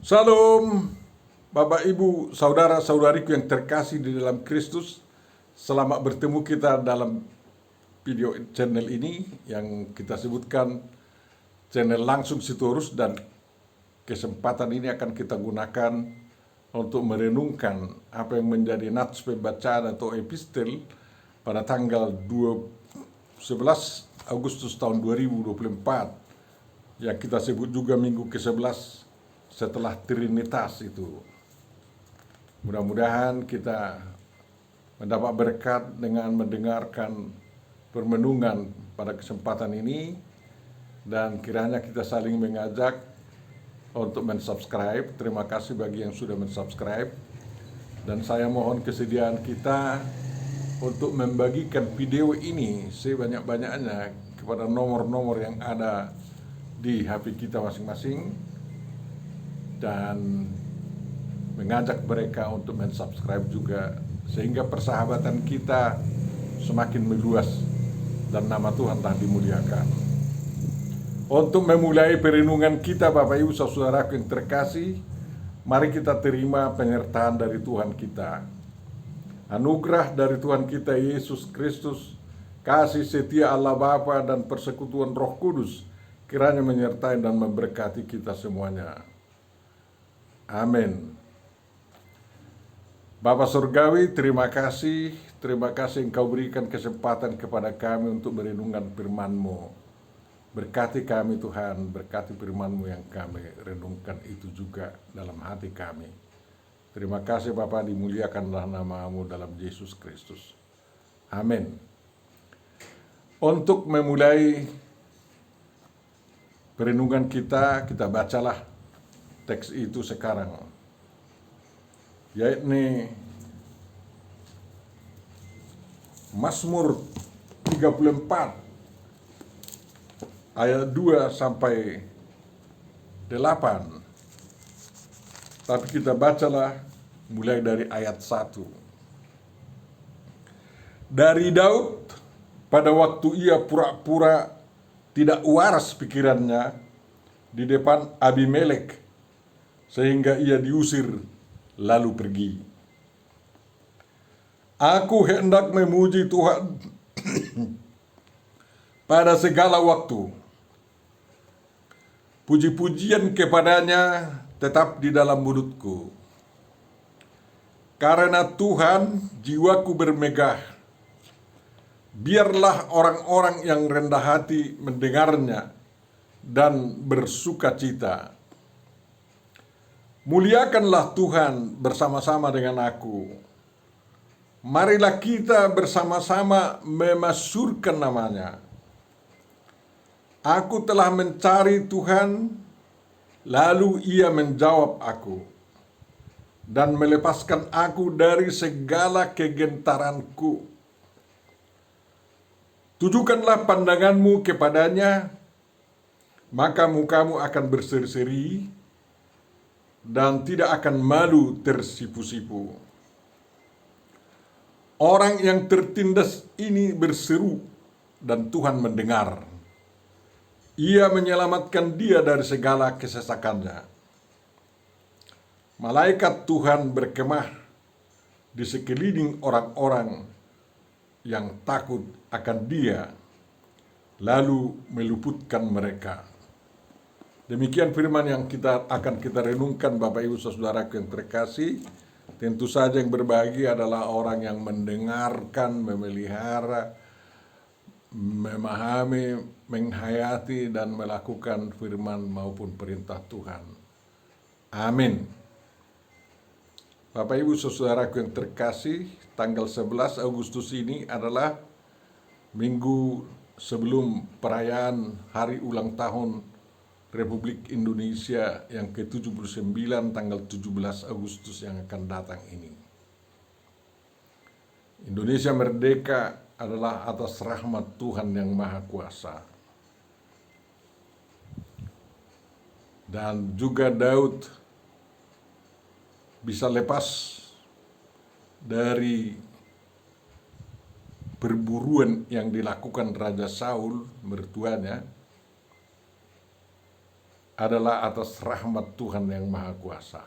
Salam Bapak Ibu, saudara-saudariku yang terkasih di dalam Kristus. Selamat bertemu kita dalam video channel ini yang kita sebutkan channel langsung Sitorus, dan kesempatan ini akan kita gunakan untuk merenungkan apa yang menjadi nats pembacaan atau epistel pada tanggal 11 Agustus tahun 2024 yang kita sebut juga minggu ke-11 setelah Trinitas itu. Mudah-mudahan kita mendapat berkat dengan mendengarkan permenungan pada kesempatan ini, dan kiranya kita saling mengajak untuk mensubscribe. Terima kasih bagi yang sudah mensubscribe, dan saya mohon kesediaan kita untuk membagikan video ini sebanyak-banyaknya kepada nomor-nomor yang ada di HP kita masing-masing, dan mengajak mereka untuk mensubscribe juga, sehingga persahabatan kita semakin meluas dan nama Tuhan telah dimuliakan. Untuk memulai perenungan kita, Bapak Ibu saudaraku yang terkasih, mari kita terima penyertaan dari Tuhan kita. Anugerah dari Tuhan kita Yesus Kristus, kasih setia Allah Bapa dan persekutuan Roh Kudus kiranya menyertai dan memberkati kita semuanya. Amin. Bapa Surgawi, terima kasih Engkau berikan kesempatan kepada kami untuk merenungkan firman-Mu. Berkati kami Tuhan, berkati firman-Mu yang kami renungkan itu juga dalam hati kami. Terima kasih Bapa, dimuliakanlah nama-Mu dalam Yesus Kristus. Amin. Untuk memulai perenungan kita bacalah teks itu sekarang, yaitu Mazmur 34 ayat 2 sampai 8. Tapi kita bacalah mulai dari ayat 1. Dari Daud pada waktu ia pura-pura tidak waras pikirannya di depan Abimelek, sehingga ia diusir lalu pergi. Aku hendak memuji Tuhan pada segala waktu. Puji-pujian kepadanya tetap di dalam mulutku. Karena Tuhan jiwaku bermegah. Biarlah orang-orang yang rendah hati mendengarnya dan bersuka cita. Muliakanlah Tuhan bersama-sama dengan aku. Marilah kita bersama-sama memasyurkan namanya. Aku telah mencari Tuhan, lalu ia menjawab aku, dan melepaskan aku dari segala kegentaranku. Tujukanlah pandanganmu kepadanya, maka mukamu akan berseri-seri, dan tidak akan malu tersipu-sipu. Orang yang tertindas ini berseru, dan Tuhan mendengar. Ia menyelamatkan dia dari segala kesesakannya. Malaikat Tuhan berkemah di sekeliling orang-orang yang takut akan dia, lalu meluputkan mereka. Demikian firman yang akan kita renungkan, Bapak Ibu saudaraku yang terkasih. Tentu saja yang berbahagia adalah orang yang mendengarkan, memelihara, memahami, menghayati, dan melakukan firman maupun perintah Tuhan. Amin. Bapak Ibu saudaraku yang terkasih, tanggal 11 Agustus ini adalah minggu sebelum perayaan hari ulang tahun Republik Indonesia yang ke-79 tanggal 17 Agustus yang akan datang ini. Indonesia merdeka adalah atas rahmat Tuhan yang Maha Kuasa. Dan juga Daud bisa lepas dari perburuan yang dilakukan Raja Saul, mertuanya, adalah atas rahmat Tuhan yang Maha Kuasa.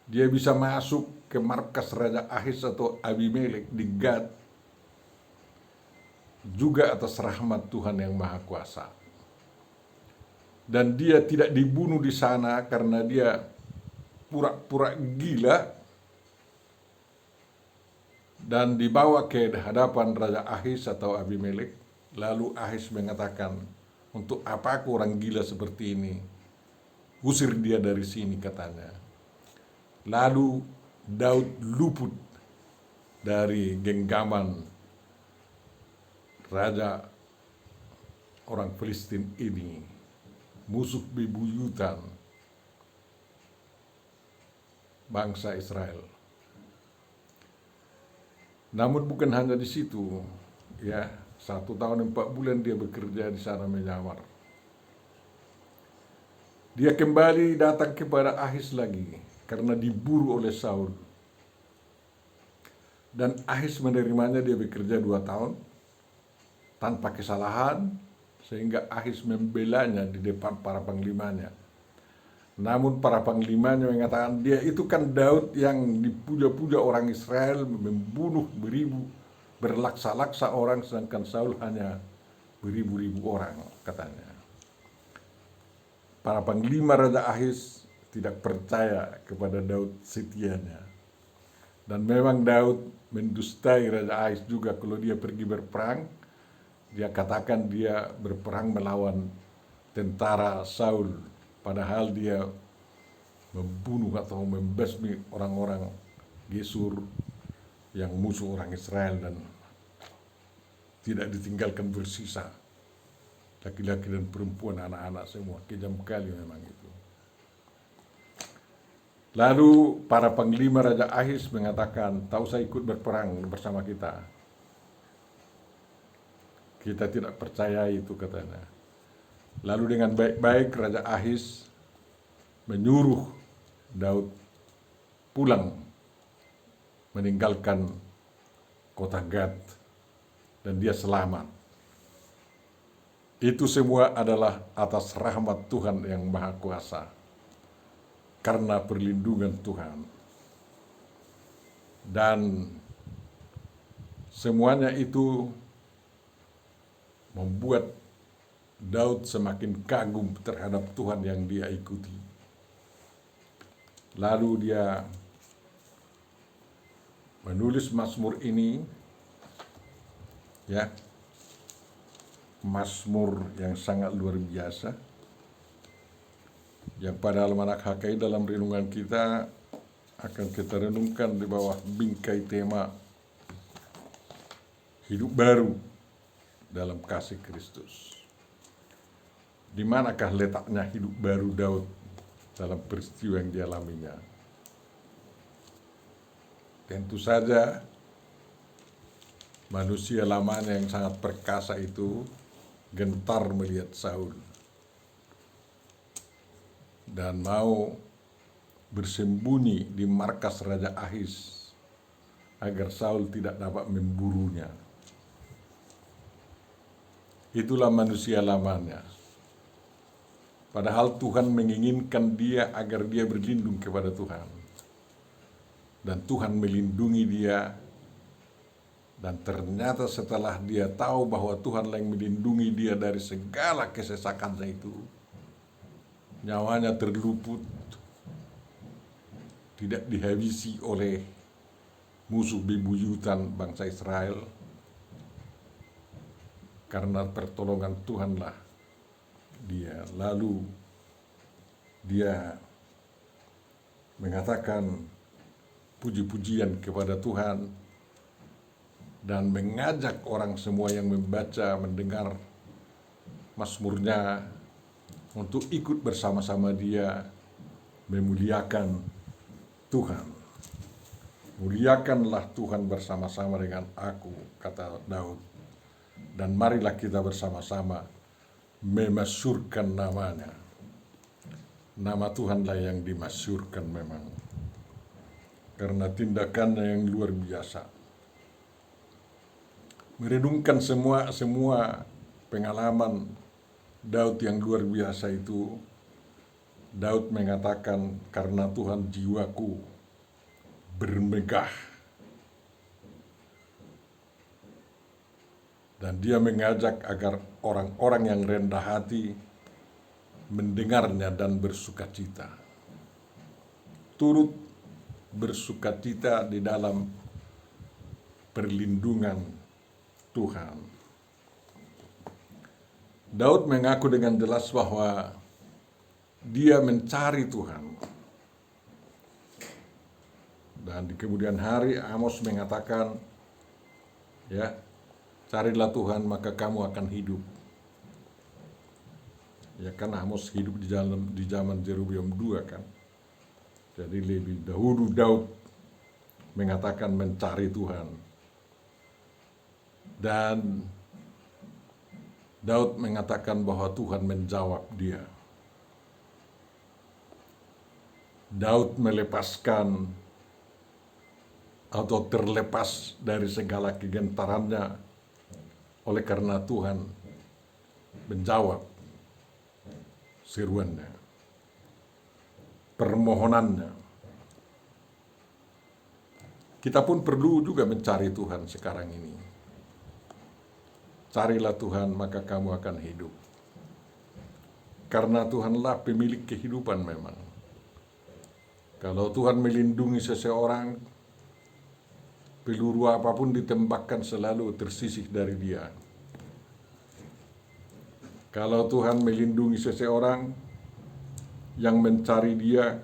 Dia bisa masuk ke markas Raja Ahis atau Abimelek di Gad juga atas rahmat Tuhan yang Maha Kuasa. Dan dia tidak dibunuh di sana karena dia pura-pura gila dan dibawa ke hadapan Raja Ahis atau Abimelek. Lalu Ahis mengatakan, untuk apa aku orang gila seperti ini? Usir dia dari sini, katanya. Lalu Daud luput dari genggaman raja orang Filistin ini, musuh bebuyutan bangsa Israel. Namun bukan hanya di situ, ya, 1 tahun 4 bulan dia bekerja di sana menyamar. Dia kembali datang kepada Ahis lagi karena diburu oleh Saul. Dan Ahis menerimanya, dia bekerja 2 tahun tanpa kesalahan, sehingga Ahis membelanya di depan para panglimanya. Namun para panglimanya mengatakan, dia itu kan Daud yang dipuja-puja orang Israel, membunuh beribu, berlaksa-laksa orang, sedangkan Saul hanya beribu-ribu orang, katanya. Para panglima Raja Ahis tidak percaya kepada Daud setianya. Dan memang Daud mendustai Raja Ahis juga. Kalau dia pergi berperang, dia katakan dia berperang melawan tentara Saul, padahal dia membunuh atau membasmi orang-orang Gesur yang musuh orang Israel dan tidak ditinggalkan bersisa. Laki-laki dan perempuan, anak-anak semua. Kejam kali memang itu. Lalu para panglima Raja Ahis mengatakan, tak usah ikut berperang bersama kita. Kita tidak percaya itu, katanya. Lalu dengan baik-baik Raja Ahis menyuruh Daud pulang meninggalkan kota Gad dan dia selamat. Itu semua adalah atas rahmat Tuhan yang Maha Kuasa, karena perlindungan Tuhan. Dan semuanya itu membuat Daud semakin kagum terhadap Tuhan yang dia ikuti. Lalu dia menulis Mazmur ini, ya, Mazmur yang sangat luar biasa, yang pada Almanak HKI dalam renungan kita akan kita renungkan di bawah bingkai tema hidup baru dalam kasih Kristus. Di manakah letaknya hidup baru Daud dalam peristiwa yang dialaminya? Tentu saja manusia lamanya yang sangat perkasa itu gentar melihat Saul dan mau bersembunyi di markas Raja Ahis agar Saul tidak dapat memburunya. Itulah manusia lamanya. Padahal Tuhan menginginkan dia agar dia berlindung kepada Tuhan. Dan Tuhan melindungi dia. Dan ternyata setelah dia tahu bahwa Tuhan yang melindungi dia dari segala kesesakannya itu, nyawanya terluput, tidak dihabisi oleh musuh bebuyutan bangsa Israel, karena pertolongan Tuhanlah dia. Lalu dia mengatakan puji-pujian kepada Tuhan dan mengajak orang semua yang membaca, mendengar Mazmurnya untuk ikut bersama-sama dia memuliakan Tuhan. Muliakanlah Tuhan bersama-sama dengan aku, kata Daud. Dan marilah kita bersama-sama memasyurkan namanya. Nama Tuhanlah yang dimasyurkan memang, karena tindakannya yang luar biasa. Merenungkan semua pengalaman Daud yang luar biasa itu, Daud mengatakan, karena Tuhan jiwaku bermegah. Dan dia mengajak agar orang-orang yang rendah hati mendengarnya dan bersukacita. Turut bersukacita di dalam perlindungan Tuhan. Daud mengaku dengan jelas bahwa dia mencari Tuhan. Dan di kemudian hari Amos mengatakan, ya, carilah Tuhan maka kamu akan hidup. Ya kan Amos hidup di zaman Yerobeam II kan. Jadi lebih dahulu Daud mengatakan mencari Tuhan. Dan Daud mengatakan bahwa Tuhan menjawab dia. Daud melepaskan atau terlepas dari segala kegentarannya oleh karena Tuhan menjawab seruannya, permohonannya. Kita pun perlu juga mencari Tuhan sekarang ini. Carilah Tuhan maka kamu akan hidup. Karena Tuhanlah pemilik kehidupan memang. Kalau Tuhan melindungi seseorang, peluru apapun ditembakkan selalu tersisih dari dia. Kalau Tuhan melindungi seseorang yang mencari dia,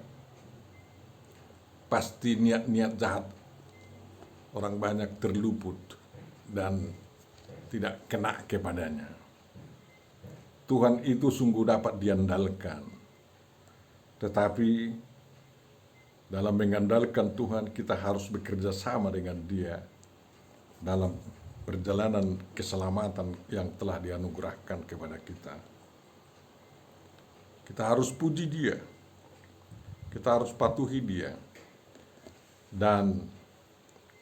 pasti niat-niat jahat orang banyak terluput dan tidak kena kepadanya. Tuhan itu sungguh dapat diandalkan. Tetapi dalam mengandalkan Tuhan, kita harus bekerja sama dengan Dia dalam perjalanan keselamatan yang telah dianugerahkan kepada kita. Kita harus puji Dia, kita harus patuhi Dia. Dan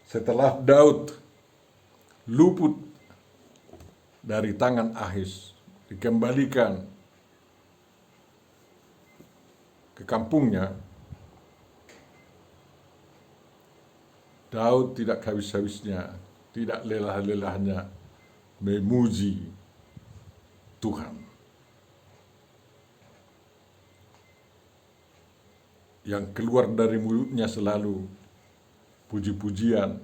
setelah Daud luput dari tangan Ahis, dikembalikan ke kampungnya, Daud tidak habis-habisnya, tidak lelah-lelahnya memuji Tuhan. Yang keluar dari mulutnya selalu puji-pujian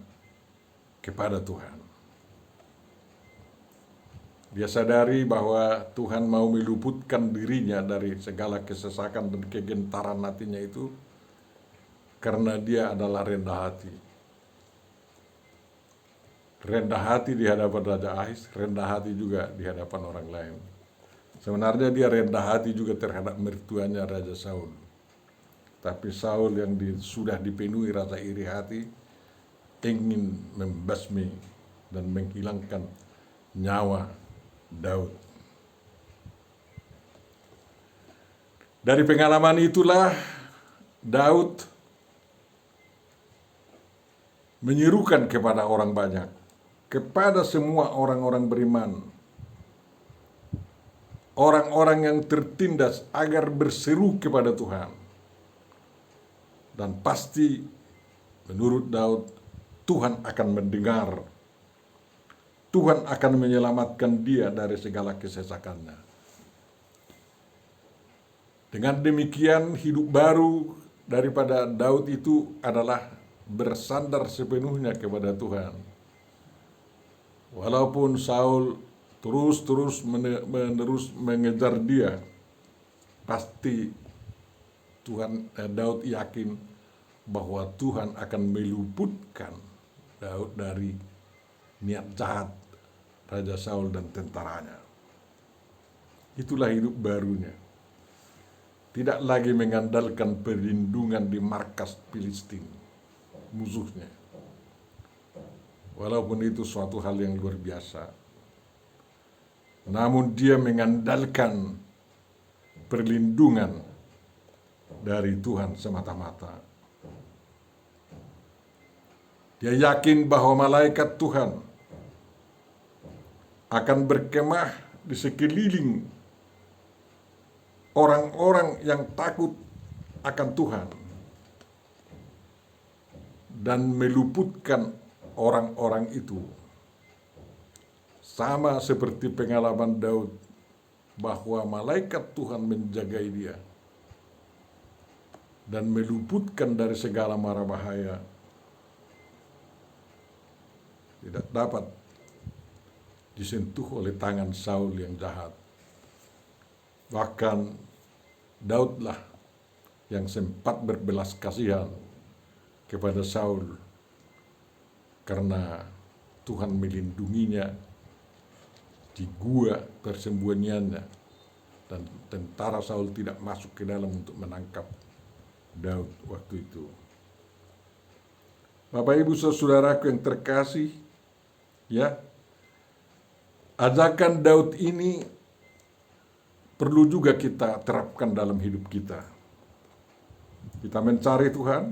kepada Tuhan. Dia sadari bahwa Tuhan mau meluputkan dirinya dari segala kesesakan dan kegentaran hatinya itu karena dia adalah rendah hati. Rendah hati di hadapan Raja Ahis, rendah hati juga di hadapan orang lain. Sebenarnya dia rendah hati juga terhadap mertuanya Raja Saul. Tapi Saul yang sudah dipenuhi rasa iri hati, ingin membasmi dan menghilangkan nyawa Daud. Dari pengalaman itulah Daud menyerukan kepada orang banyak, kepada semua orang-orang beriman, orang-orang yang tertindas agar berseru kepada Tuhan. Dan pasti menurut Daud, Tuhan akan mendengar. Tuhan akan menyelamatkan dia dari segala kesesakannya. Dengan demikian hidup baru daripada Daud itu adalah bersandar sepenuhnya kepada Tuhan. Walaupun Saul terus mengejar dia, pasti Daud yakin bahwa Tuhan akan meluputkan Daud dari niat jahat Raja Saul dan tentaranya. Itulah hidup barunya. Tidak lagi mengandalkan perlindungan di markas Filistin, musuhnya. Walaupun itu suatu hal yang luar biasa. Namun dia mengandalkan perlindungan dari Tuhan semata-mata. Dia yakin bahwa malaikat Tuhan akan berkemah di sekeliling orang-orang yang takut akan Tuhan dan meluputkan orang-orang itu. Sama seperti pengalaman Daud bahwa malaikat Tuhan menjagai dia dan meluputkan dari segala mara bahaya. Tidak dapat disentuh oleh tangan Saul yang jahat. Bahkan Daudlah yang sempat berbelas kasihan kepada Saul karena Tuhan melindunginya di gua persembunyiannya dan tentara Saul tidak masuk ke dalam untuk menangkap Daud waktu itu. Bapak Ibu saudaraku yang terkasih, ya, ajakan Daud ini perlu juga kita terapkan dalam hidup kita. Kita mencari Tuhan,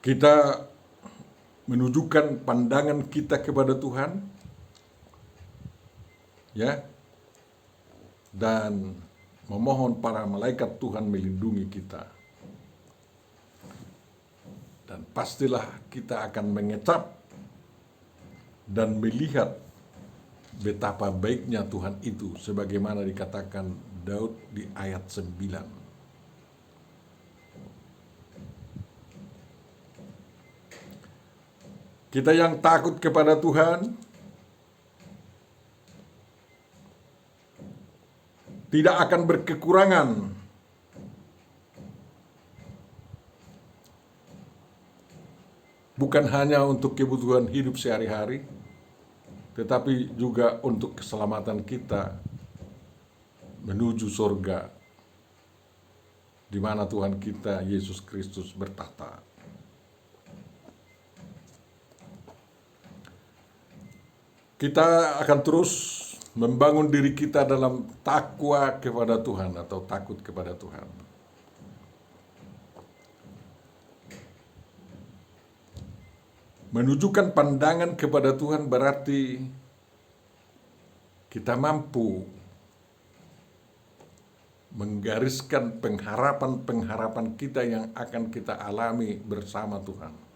kita menunjukkan pandangan kita kepada Tuhan, ya, dan memohon para malaikat Tuhan melindungi kita. Dan pastilah kita akan mengecap dan melihat betapa baiknya Tuhan itu, sebagaimana dikatakan Daud di ayat 9. Kita yang takut kepada Tuhan tidak akan berkekurangan bukan hanya untuk kebutuhan hidup sehari-hari, tetapi juga untuk keselamatan kita menuju surga, di mana Tuhan kita Yesus Kristus bertahta. Kita akan terus membangun diri kita dalam takwa kepada Tuhan atau takut kepada Tuhan. Menunjukkan pandangan kepada Tuhan berarti kita mampu menggariskan pengharapan-pengharapan kita yang akan kita alami bersama Tuhan.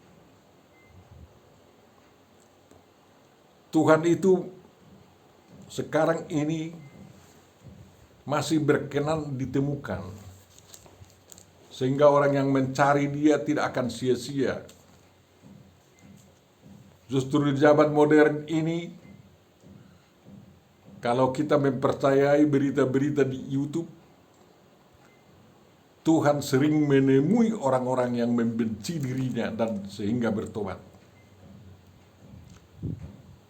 Tuhan itu sekarang ini masih berkenan ditemukan, sehingga orang yang mencari Dia tidak akan sia-sia. Justru di zaman modern ini, kalau kita mempercayai berita-berita di YouTube, Tuhan sering menemui orang-orang yang membenci dirinya dan sehingga bertobat.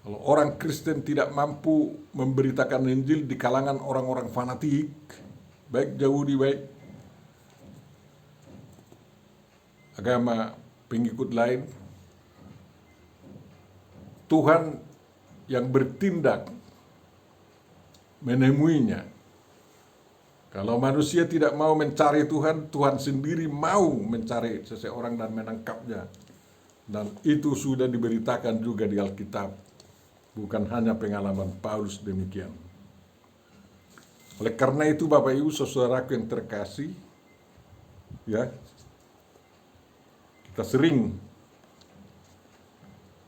Kalau orang Kristen tidak mampu memberitakan Injil di kalangan orang-orang fanatik, baik Yahudi, baik agama pengikut lain, Tuhan yang bertindak menemuinya. Kalau manusia tidak mau mencari Tuhan, Tuhan sendiri mau mencari seseorang dan menangkapnya. Dan itu sudah diberitakan juga di Alkitab. Bukan hanya pengalaman Paulus demikian. Oleh karena itu Bapak Ibu saudaraku yang terkasih, ya, kita sering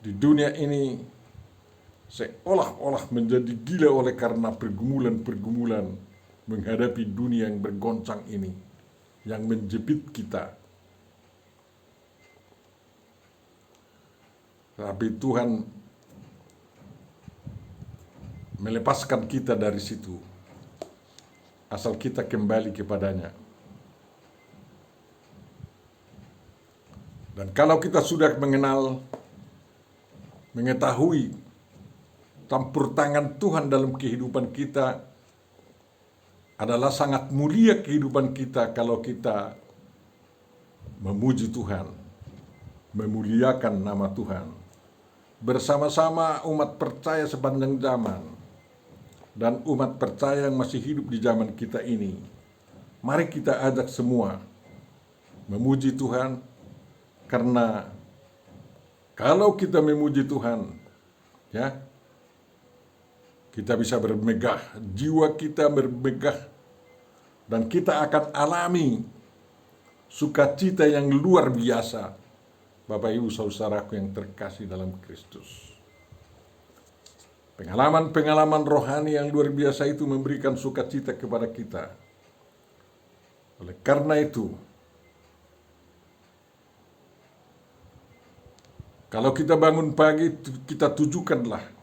di dunia ini seolah-olah menjadi gila oleh karena pergumulan-pergumulan menghadapi dunia yang bergoncang ini, yang menjepit kita. Tapi Tuhan melepaskan kita dari situ, asal kita kembali kepadanya. Dan kalau kita sudah mengetahui campur tangan Tuhan dalam kehidupan kita, adalah sangat mulia kehidupan kita kalau kita memuji Tuhan, memuliakan nama Tuhan, bersama-sama umat percaya sepanjang zaman, dan umat percaya yang masih hidup di zaman kita ini. Mari kita ajak semua memuji Tuhan, karena kalau kita memuji Tuhan, ya, kita bisa bermegah, jiwa kita bermegah, dan kita akan alami sukacita yang luar biasa, Bapak Ibu saudaraku yang terkasih dalam Kristus. Pengalaman-pengalaman rohani yang luar biasa itu memberikan sukacita kepada kita. Oleh karena itu, kalau kita bangun pagi, kita tujukanlah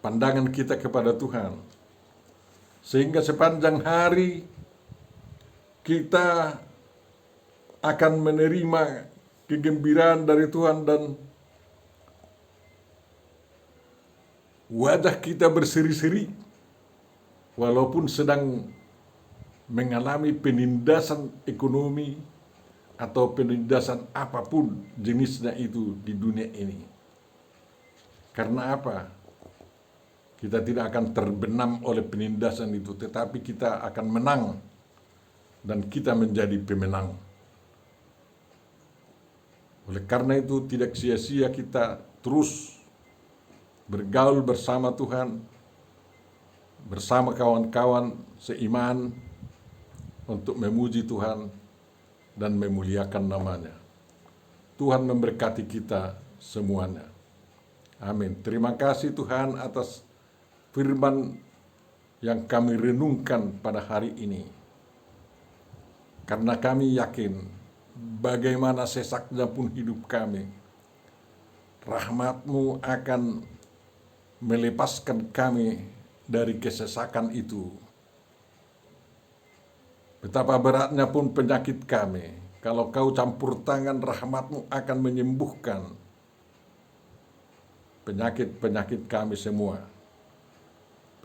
pandangan kita kepada Tuhan. Sehingga sepanjang hari kita akan menerima kegembiraan dari Tuhan dan wajah kita berseri-seri walaupun sedang mengalami penindasan ekonomi atau penindasan apapun jenisnya itu di dunia ini. Karena apa? Kita tidak akan terbenam oleh penindasan itu, tetapi kita akan menang dan kita menjadi pemenang. Oleh karena itu tidak sia-sia kita terus bergaul bersama Tuhan, bersama kawan-kawan seiman untuk memuji Tuhan dan memuliakan namanya. Tuhan memberkati kita semuanya. Amin. Terima kasih Tuhan atas firman yang kami renungkan pada hari ini. Karena kami yakin bagaimana sesaknya pun hidup kami, rahmat-Mu akan melepaskan kami dari kesesakan itu. Betapa beratnya pun penyakit kami, kalau Kau campur tangan, rahmat-Mu akan menyembuhkan penyakit-penyakit kami semua.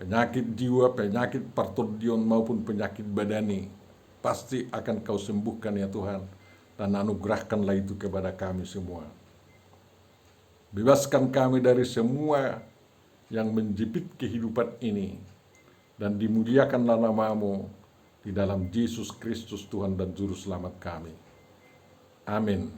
Penyakit jiwa, penyakit partordion maupun penyakit badani, pasti akan Kau sembuhkan ya Tuhan, dan anugerahkanlah itu kepada kami semua. Bebaskan kami dari semua yang menjepit kehidupan ini, dan dimuliakanlah nama-Mu di dalam Yesus Kristus Tuhan dan Juru Selamat kami. Amin.